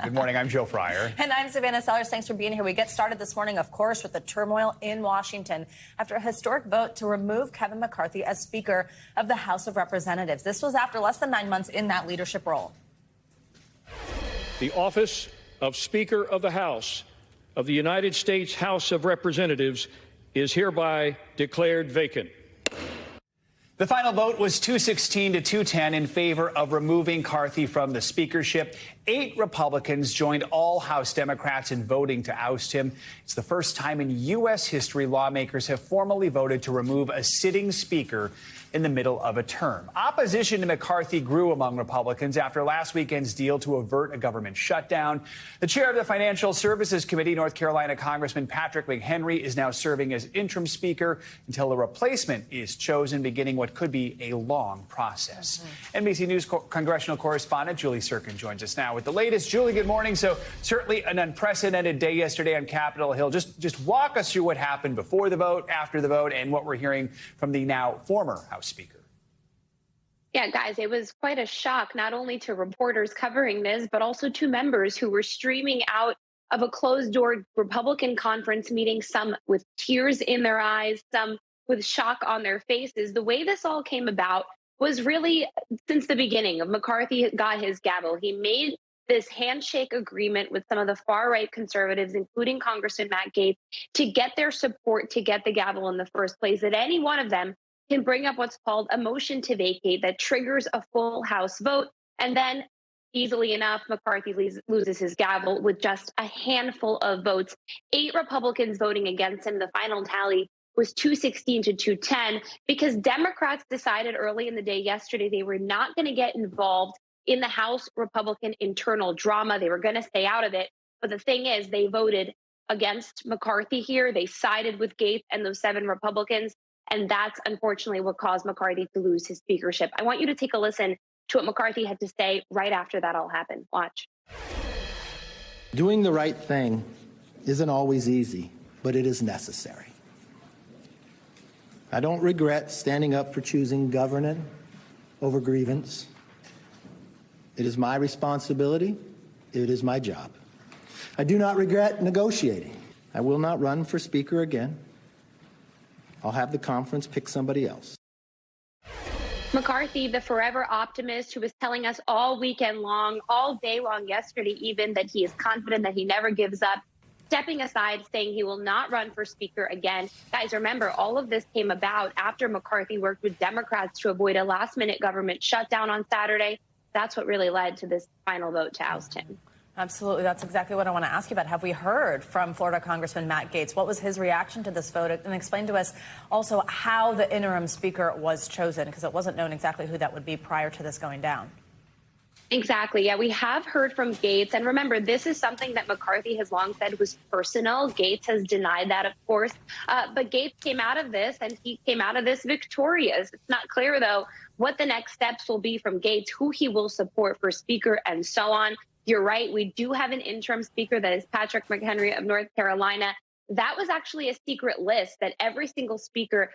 Good morning. I'm Joe Fryer. And I'm Savannah Sellers. Thanks for being here. We get started this morning, of course, with the turmoil in Washington after a historic vote to remove Kevin McCarthy as Speaker of the House of Representatives. This was after less than 9 months in that leadership role. The office of Speaker of the House of the United States House of Representatives is hereby declared vacant. The final vote was 216 to 210 in favor of removing McCarthy from the speakership. 8 Republicans joined all House Democrats in voting to oust him. It's the first time in U.S. history lawmakers have formally voted to remove a sitting speaker in the middle of a term. Opposition to McCarthy grew among Republicans after last weekend's deal to avert a government shutdown. The chair of the Financial Services Committee, North Carolina Congressman Patrick McHenry, is now serving as interim speaker until a replacement is chosen, beginning what could be a long process. NBC News congressional correspondent Julie Sirkin joins us now with the latest. Julie, good morning. So certainly an unprecedented day yesterday on Capitol Hill. Just walk us through what happened before the vote, after the vote, and what we're hearing from the now former House Speaker. Yeah, guys, it was quite a shock, not only to reporters covering this, but also to members who were streaming out of a closed-door Republican conference meeting, some with tears in their eyes, some with shock on their faces. The way this all came about was really since the beginning of McCarthy got his gavel. He made this handshake agreement with some of the far-right conservatives, including Congressman Matt Gaetz, to get their support to get the gavel in the first place, that any one of them can bring up what's called a motion to vacate that triggers a full House vote. And then, easily enough, McCarthy loses his gavel with just a handful of votes. 8 Republicans voting against him. The final tally was 216 to 210 because Democrats decided early in the day yesterday they were not going to get involved in the House Republican internal drama. They were going to stay out of it. But the thing is, they voted against McCarthy here. They sided with Gaetz and those 7 Republicans. And that's unfortunately what caused McCarthy to lose his speakership. I want you to take a listen to what McCarthy had to say right after that all happened. Watch. Doing the right thing isn't always easy, but it is necessary. I don't regret standing up for choosing governance over grievance. It is my responsibility. It is my job. I do not regret negotiating. I will not run for speaker again. I'll have the conference pick somebody else. McCarthy, the forever optimist who was telling us all weekend long, all day long yesterday even, that he is confident, that he never gives up, stepping aside, saying he will not run for speaker again. Guys, remember, all of this came about after McCarthy worked with Democrats to avoid a last-minute government shutdown on Saturday. That's what really led to this final vote to oust him. Absolutely. That's exactly what I want to ask you about. Have we heard from Florida Congressman Matt Gaetz? What was his reaction to this vote? And explain to us also how the interim speaker was chosen, because it wasn't known exactly who that would be prior to this going down. Exactly. Yeah, we have heard from Gaetz. And remember, this is something that McCarthy has long said was personal. Gaetz has denied that, of course. But Gaetz came out of this, and he came out of this victorious. It's not clear, though, what the next steps will be from Gaetz, who he will support for speaker, and so on. You're right. We do have an interim speaker that is Patrick McHenry of North Carolina. That was actually a secret list that every single speaker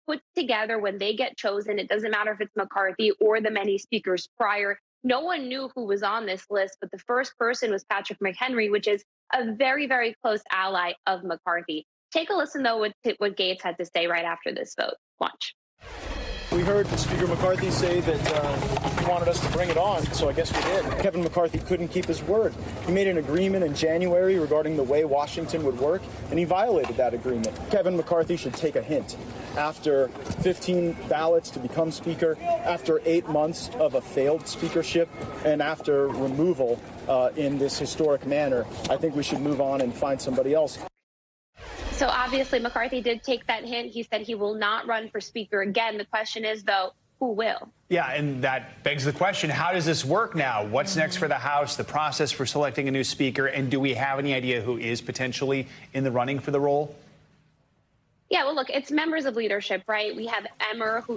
puts together when they get chosen. It doesn't matter if it's McCarthy or the many speakers prior. No one knew who was on this list, but the first person was Patrick McHenry, which is a very, very close ally of McCarthy. Take a listen, though, what Gaetz had to say right after this vote. Watch. We heard Speaker McCarthy say that he wanted us to bring it on, so I guess we did. Kevin McCarthy couldn't keep his word. He made an agreement in January regarding the way Washington would work, and he violated that agreement. Kevin McCarthy should take a hint. After 15 ballots to become Speaker, after 8 months of a failed speakership, and after removal in this historic manner, I think we should move on and find somebody else. So obviously McCarthy did take that hint. He said he will not run for speaker again. The question is, though, who will? Yeah, and that begs the question, how does this work now? What's next for the House, the process for selecting a new speaker, and do we have any idea who is potentially in the running for the role? Yeah, well, look, it's members of leadership, right? We have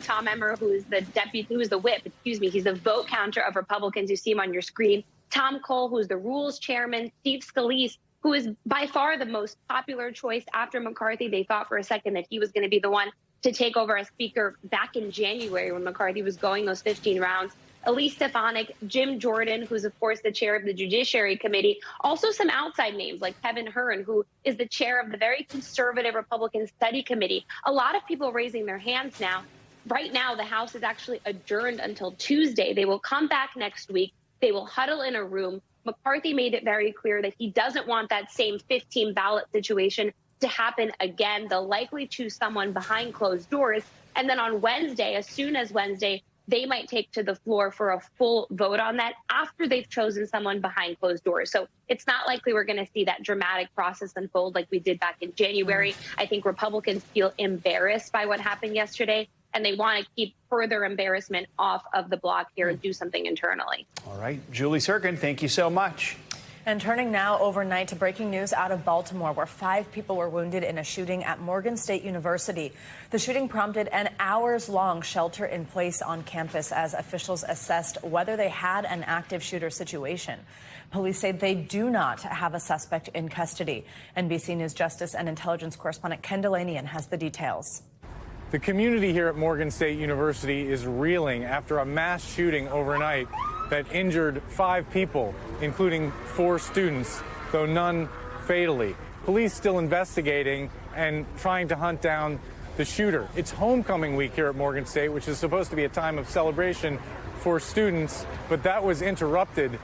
Tom Emmer, who is the deputy, who is the whip, excuse me. He's the vote counter of Republicans. You see him on your screen. Tom Cole, who's the rules chairman. Steve Scalise, who is by far the most popular choice after McCarthy. They thought for a second that he was going to be the one to take over as speaker back in January when McCarthy was going those 15 rounds. Elise Stefanik, Jim Jordan, who's of course the chair of the Judiciary Committee, also some outside names like Kevin Hearn, who is the chair of the very conservative Republican Study Committee. A lot of people raising their hands now. Right now, the House is actually adjourned until Tuesday. They will come back next week. They will huddle in a room. McCarthy made it very clear that he doesn't want that same 15 ballot situation to happen again. They'll likely choose someone behind closed doors. And then on Wednesday, as soon as Wednesday, they might take to the floor for a full vote on that after they've chosen someone behind closed doors. So it's not likely we're going to see that dramatic process unfold like we did back in January. I think Republicans feel embarrassed by what happened yesterday, and they want to keep further embarrassment off of the block here and do something internally. All right. Julie Sirkin, thank you so much. And turning now overnight to breaking news out of Baltimore, where 5 people were wounded in a shooting at Morgan State University. The shooting prompted an hours-long shelter in place on campus as officials assessed whether they had an active shooter situation. Police say they do not have a suspect in custody. NBC News Justice and Intelligence correspondent Ken Delanian has the details. The community here at Morgan State University is reeling after a mass shooting overnight that injured 5 people, including 4 students, though none fatally. Police still investigating and trying to hunt down the shooter. It's homecoming week here at Morgan State, which is supposed to be a time of celebration for students, but that was interrupted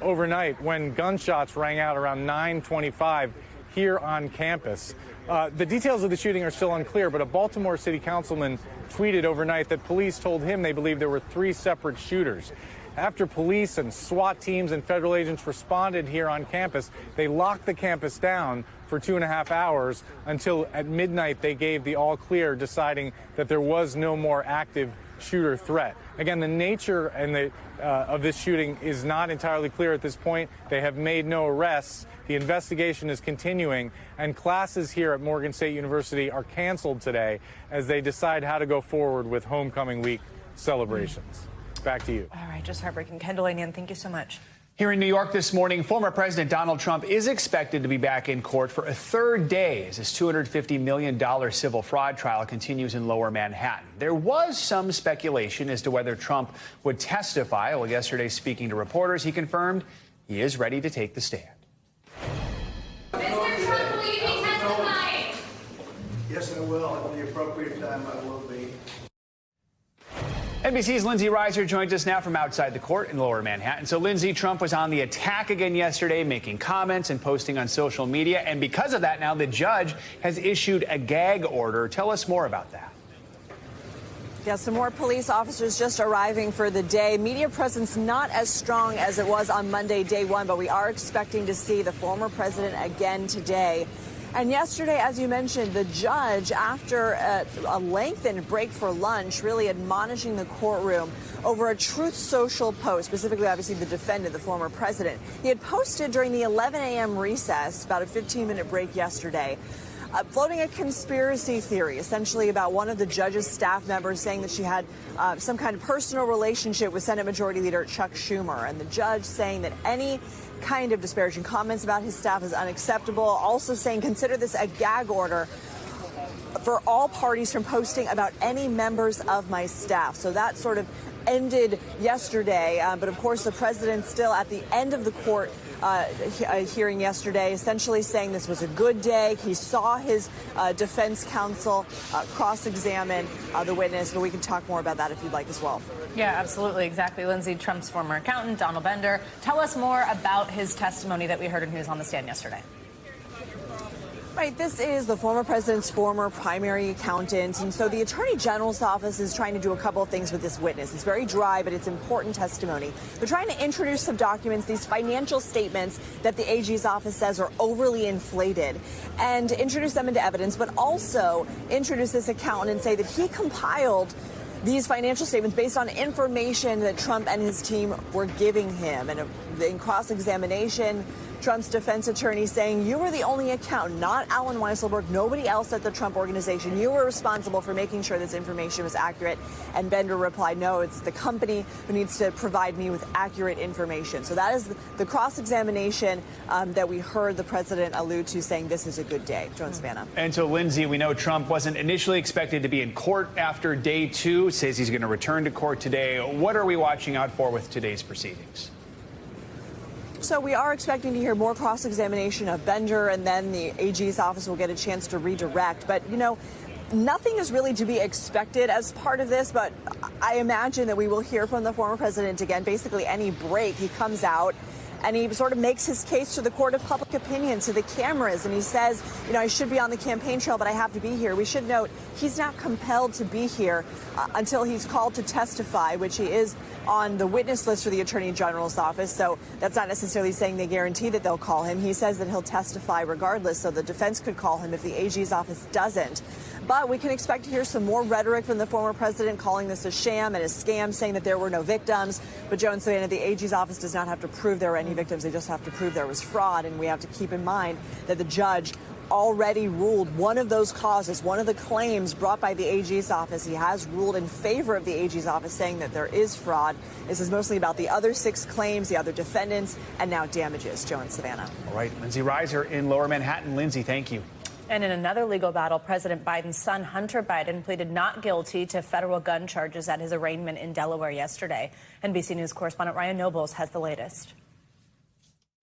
overnight when gunshots rang out around 9:25 here on campus. The details of the shooting are still unclear, but a Baltimore city councilman tweeted overnight that police told him they believe there were 3 separate shooters. After police and SWAT teams and federal agents responded here on campus, they locked the campus down for 2.5 hours until at midnight they gave the all clear, deciding that there was no more active shooter threat. Again, the nature and of this shooting is not entirely clear at this point. They have made no arrests. The investigation is continuing, and classes here at Morgan State University are canceled today as they decide how to go forward with homecoming week celebrations. Back to you. All right, just heartbreaking. Ken Delanian, thank you so much. Here in New York this morning, former President Donald Trump is expected to be back in court for a 3rd day as his $250 million civil fraud trial continues in Lower Manhattan. There was some speculation as to whether Trump would testify. Well, yesterday, speaking to reporters, he confirmed he is ready to take the stand. Mr. Trump, will you be testifying? Yes, I will. At the appropriate time, I will be. NBC's Lindsay Reiser joins us now from outside the court in Lower Manhattan. So, Lindsay, Trump was on the attack again yesterday, making comments and posting on social media. And because of that, now the judge has issued a gag order. Tell us more about that. Yeah, some more police officers just arriving for the day. Media presence not as strong as it was on Monday, day 1, but we are expecting to see the former president again today. And yesterday, as you mentioned, the judge, after a lengthened break for lunch, really admonishing the courtroom over a Truth Social post, specifically, obviously, the defendant, the former president. He had posted during the 11 a.m. recess, about a 15-minute break yesterday, floating a conspiracy theory, essentially about one of the judge's staff members saying that she had some kind of personal relationship with Senate Majority Leader Chuck Schumer, and the judge saying that any kind of disparaging comments about his staff is unacceptable, also saying consider this a gag order for all parties from posting about any members of my staff. So that sort of ended yesterday, but of course the president still at the end of the court hearing yesterday, essentially saying this was a good day. He saw his defense counsel cross-examine the witness, but we can talk more about that if you'd like as well. Yeah, absolutely. Exactly. Lindsay, Trump's former accountant, Donald Bender. Tell us more about his testimony that we heard when he was on the stand yesterday. Right, this is the former president's former primary accountant, and so the Attorney General's office is trying to do a couple of things with this witness. It's very dry, but it's important testimony. They're trying to introduce some documents, these financial statements that the AG's office says are overly inflated, and introduce them into evidence, but also introduce this accountant and say that he compiled these financial statements based on information that Trump and his team were giving him. And in cross-examination, Trump's defense attorney saying, you were the only account, not Alan Weisselberg, nobody else at the Trump organization. You were responsible for making sure this information was accurate. And Bender replied, no, it's the company who needs to provide me with accurate information. So that is the cross-examination that we heard the president allude to, saying this is a good day. Joan Savannah. And so, Lindsay, we know Trump wasn't initially expected to be in court after day 2. Says he's going to return to court today. What are we watching out for with today's proceedings? So we are expecting to hear more cross-examination of Bender, and then the AG's office will get a chance to redirect. But, you know, nothing is really to be expected as part of this, but I imagine that we will hear from the former president again. Basically, any break, he comes out and he sort of makes his case to the court of public opinion, to the cameras, and he says, you know, I should be on the campaign trail, but I have to be here. We should note he's not compelled to be here until he's called to testify, which he is on the witness list for the Attorney General's office. So that's not necessarily saying they guarantee that they'll call him. He says that he'll testify regardless, so the defense could call him if the AG's office doesn't. But we can expect to hear some more rhetoric from the former president, calling this a sham and a scam, saying that there were no victims. But Joan Savannah, the AG's office does not have to prove there were any victims. They just have to prove there was fraud. And we have to keep in mind that the judge already ruled one of those causes, one of the claims brought by the AG's office. He has ruled in favor of the AG's office, saying that there is fraud. This is mostly about the other 6 claims, the other defendants, and now damages. Joan Savannah. All right, Lindsay Reiser in Lower Manhattan. Lindsay, thank you. And in another legal battle, President Biden's son, Hunter Biden, pleaded not guilty to federal gun charges at his arraignment in Delaware yesterday. NBC News correspondent Ryan Nobles has the latest.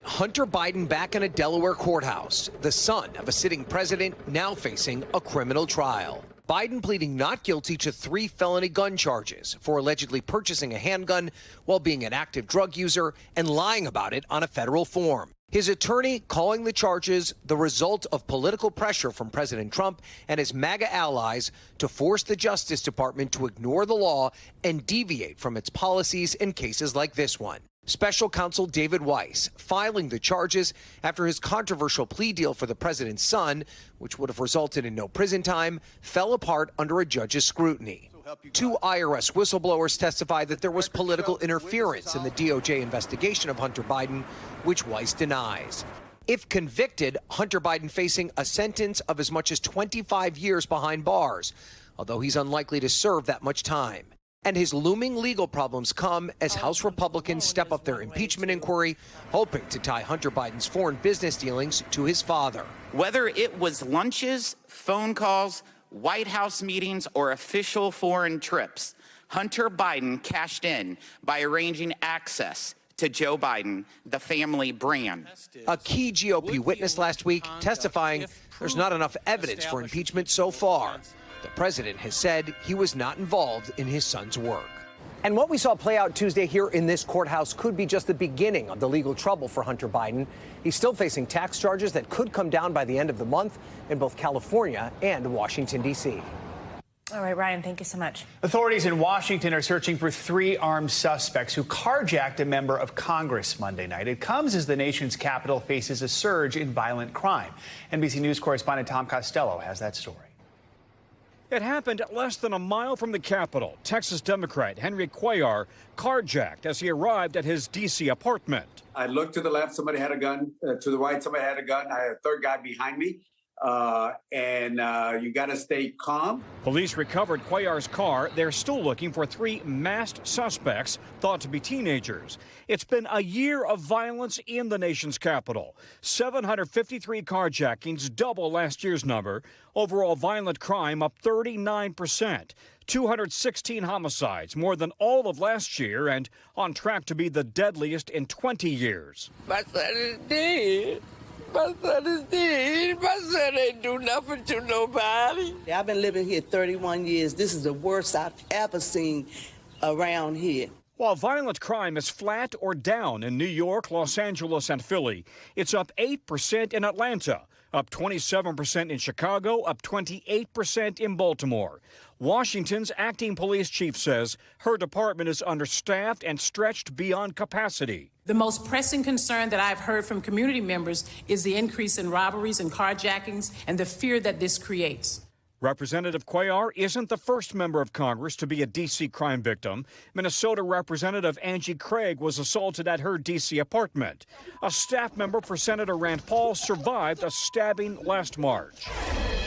Hunter Biden back in a Delaware courthouse, the son of a sitting president now facing a criminal trial. Biden pleading not guilty to 3 felony gun charges for allegedly purchasing a handgun while being an active drug user and lying about it on a federal form. His attorney calling the charges the result of political pressure from President Trump and his MAGA allies to force the Justice Department to ignore the law and deviate from its policies in cases like this one. Special counsel David Weiss filing the charges after his controversial plea deal for the president's son, which would have resulted in no prison time, fell apart under a judge's scrutiny. 2 IRS whistleblowers testified that there was political interference in the DOJ investigation of Hunter Biden, which Weiss denies. If convicted, Hunter Biden facing a sentence of as much as 25 years behind bars, although he's unlikely to serve that much time. And his looming legal problems come as House Republicans step up their impeachment inquiry, hoping to tie Hunter Biden's foreign business dealings to his father. Whether it was lunches, phone calls, White House meetings, or official foreign trips, Hunter Biden cashed in by arranging access to Joe Biden, the family brand. A key GOP witness last week testifying there's not enough evidence for impeachment so far. The president has said he was not involved in his son's work. And what we saw play out Tuesday here in this courthouse could be just the beginning of the legal trouble for Hunter Biden. He's still facing tax charges that could come down by the end of the month in both California and Washington, D.C. All right, Ryan, thank you so much. Authorities in Washington are searching for 3 armed suspects who carjacked a member of Congress Monday night. It comes as the nation's capital faces a surge in violent crime. NBC News correspondent Tom Costello has that story. It happened less than a mile from the Capitol. Texas Democrat Henry Cuellar carjacked as he arrived at his D.C. apartment. I looked to the left, somebody had a gun. To the right, somebody had a gun. I had a third guy behind me. You got to stay calm. Police recovered Cuellar's car. They're still looking for 3 masked suspects thought to be teenagers. It's been a year of violence in the nation's capital. 753 carjackings, double last year's number. Overall violent crime up 39%. 216 homicides, more than all of last year, and on track to be the deadliest in 20 years. My son is dead. My son is dead. My son ain't do nothing to nobody. I've been living here 31 years. This is the worst I've ever seen around here. While violent crime is flat or down in New York, Los Angeles, and Philly, it's up 8% in Atlanta, up 27% in Chicago, up 28% in Baltimore. Washington's acting police chief says her department is understaffed and stretched beyond capacity. The most pressing concern that I've heard from community members is the increase in robberies and carjackings and the fear that this creates. Representative Cuellar isn't the first member of Congress to be a D.C. crime victim. Minnesota Representative Angie Craig was assaulted at her D.C. apartment. A staff member for Senator Rand Paul survived a stabbing last March.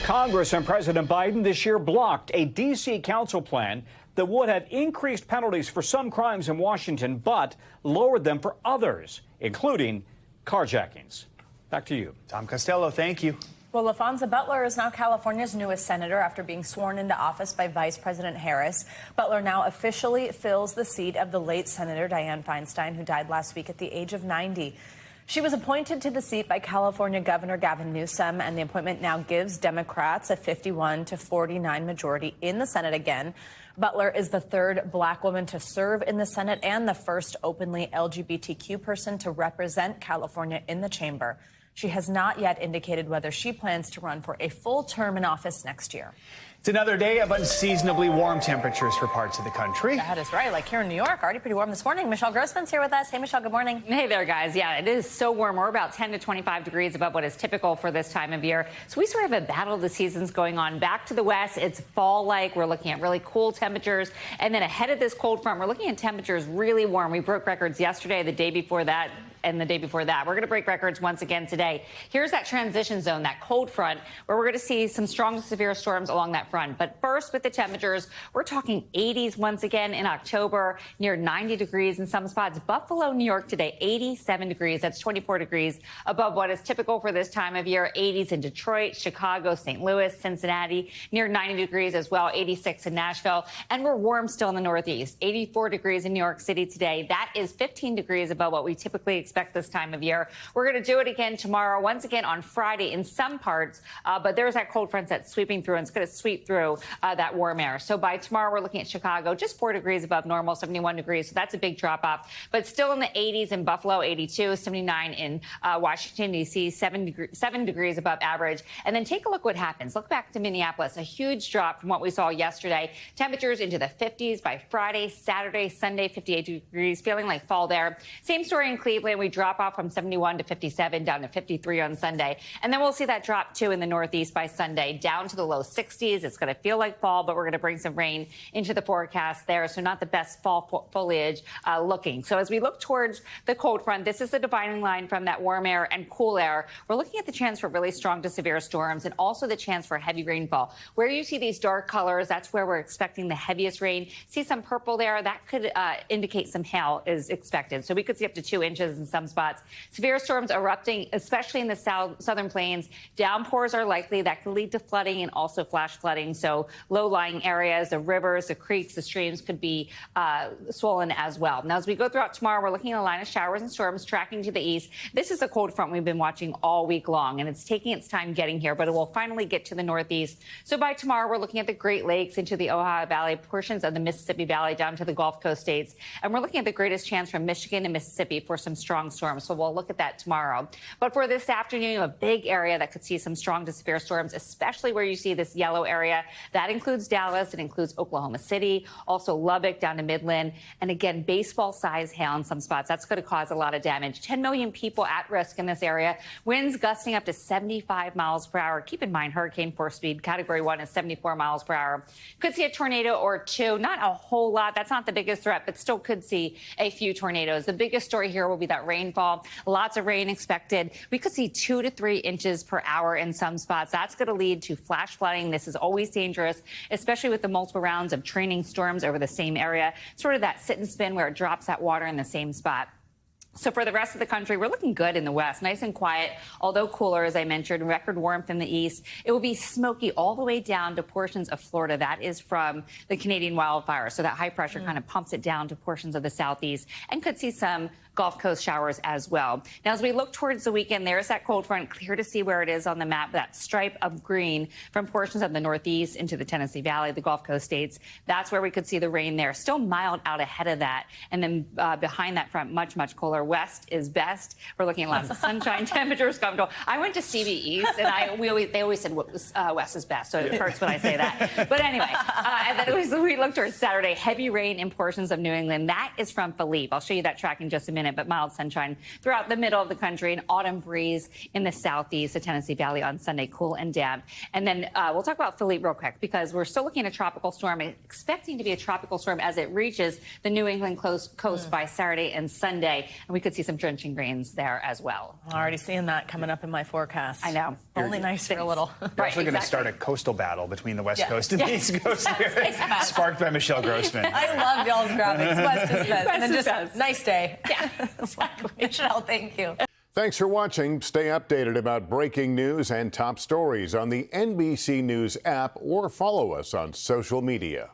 Congress and President Biden this year blocked a D.C. council plan that would have increased penalties for some crimes in Washington, but lowered them for others, including carjackings. Back to you. Tom Costello, thank you. Well, LaFonza Butler is now California's newest senator after being sworn into office by Vice President Harris. Butler now officially fills the seat of the late Senator Dianne Feinstein, who died last week at the age of 90. She was appointed to the seat by California Governor Gavin Newsom, and the appointment now gives Democrats a 51-49 majority in the Senate again. Butler is the third black woman to serve in the Senate and the first openly LGBTQ person to represent California in the chamber. She has not yet indicated whether she plans to run for a full term in office next year. It's another day of unseasonably warm temperatures for parts of the country. That is right. Like here in New York, already pretty warm this morning. Michelle Grossman's here with us. Hey, Michelle, good morning. Hey there, guys. Yeah, it is so warm. We're about 10 to 25 degrees above what is typical for this time of year. So we sort of have a battle of the seasons going on. Back to the west, it's fall-like. We're looking at really cool temperatures. And then ahead of this cold front, we're looking at temperatures really warm. We broke records yesterday, the day before that, and the day before that. We're going to break records once again today. Here's that transition zone, that cold front, where we're going to see some strong to severe storms along that front. But first, with the temperatures, we're talking 80s once again in October, near 90 degrees in some spots. Buffalo, New York today, 87 degrees. That's 24 degrees above what is typical for this time of year. 80s in Detroit, Chicago, St. Louis, Cincinnati, near 90 degrees as well. 86 in Nashville. And we're warm still in the Northeast. 84 degrees in New York City today. That is 15 degrees above what we typically expect this time of year. We're going to do it again tomorrow, once again on Friday in some parts, but there's that cold front that's sweeping through, and it's going to sweep through that warm air. So by tomorrow, we're looking at Chicago, just 4 degrees above normal, 71 degrees. So that's a big drop off, but still in the 80s in Buffalo, 82, 79 in Washington, D.C., 7 degrees above average. And then take a look what happens. Look back to Minneapolis, a huge drop from what we saw yesterday. Temperatures into the 50s by Friday, Saturday, Sunday, 58 degrees, feeling like fall there. Same story in Cleveland. We drop off from 71 to 57 down to 53 on Sunday. And then we'll see that drop, too, in the Northeast by Sunday, down to the low 60s. It's going to feel like fall, but we're going to bring some rain into the forecast there. So not the best fall foliage looking. So as we look towards the cold front, this is the dividing line from that warm air and cool air. We're looking at the chance for really strong to severe storms and also the chance for heavy rainfall. Where you see these dark colors, that's where we're expecting the heaviest rain. See some purple there? That could indicate some hail is expected. So we could see up to 2 inches in some spots. Severe storms erupting, especially in the southern plains. Downpours are likely. That could lead to flooding and also flash flooding. So low-lying areas, the rivers, the creeks, the streams could be swollen as well. Now, as we go throughout tomorrow, we're looking at a line of showers and storms tracking to the east. This is a cold front we've been watching all week long, and it's taking its time getting here, but it will finally get to the northeast. So by tomorrow, we're looking at the Great Lakes into the Ohio Valley, portions of the Mississippi Valley down to the Gulf Coast states. And we're looking at the greatest chance from Michigan and Mississippi for some strong storms. So we'll look at that tomorrow. But for this afternoon, a big area that could see some strong to severe storms, especially where you see this yellow area. That includes Dallas. It includes Oklahoma City, also Lubbock down to Midland. And again, baseball-sized hail in some spots. That's going to cause a lot of damage. 10 million people at risk in this area. Winds gusting up to 75 miles per hour. Keep in mind, hurricane force speed, Category 1 is 74 miles per hour. Could see a tornado or two. Not a whole lot. That's not the biggest threat, but still could see a few tornadoes. The biggest story here will be that rainfall. Lots of rain expected. We could see 2 to 3 inches per hour in some spots. That's going to lead to flash flooding. This is always dangerous, especially with the multiple rounds of training storms over the same area. Sort of that sit and spin where it drops that water in the same spot. So for the rest of the country, we're looking good in the west, nice and quiet, although cooler, as I mentioned, record warmth in the east. It will be smoky all the way down to portions of Florida. That is from the Canadian wildfire. So that high pressure kind of pumps it down to portions of the southeast and could see some Gulf Coast showers as well. Now, as we look towards the weekend, there's that cold front, clear to see where it is on the map, that stripe of green from portions of the Northeast into the Tennessee Valley, the Gulf Coast states. That's where we could see the rain there. Still mild out ahead of that. And then behind that front, much, much cooler. West is best. We're looking at lots of sunshine, temperatures comfortable. I went to CB East, and they always said West is best, so it hurts when I say that. But anyway, and then we look towards Saturday, heavy rain in portions of New England. That is from Philippe. I'll show you that track in just a minute. minute, but mild sunshine throughout the middle of the country, an autumn breeze in the southeast, the Tennessee Valley on Sunday, cool and damp. And then we'll talk about Philly real quick, because we're still looking at a tropical storm, expecting to be a tropical storm as it reaches the New England coast by Saturday and Sunday. And we could see some drenching rains there as well. Already seeing that coming up in my forecast. I know. Only nice for a little. We're actually going to start a coastal battle between the West Coast and the East Coast here, sparked by Michelle Grossman. I love y'all's graphics. West is best. And then just best. nice day. Yeah, exactly. Michelle, thank you. Thanks for watching. Stay updated about breaking news and top stories on the NBC News app or follow us on social media.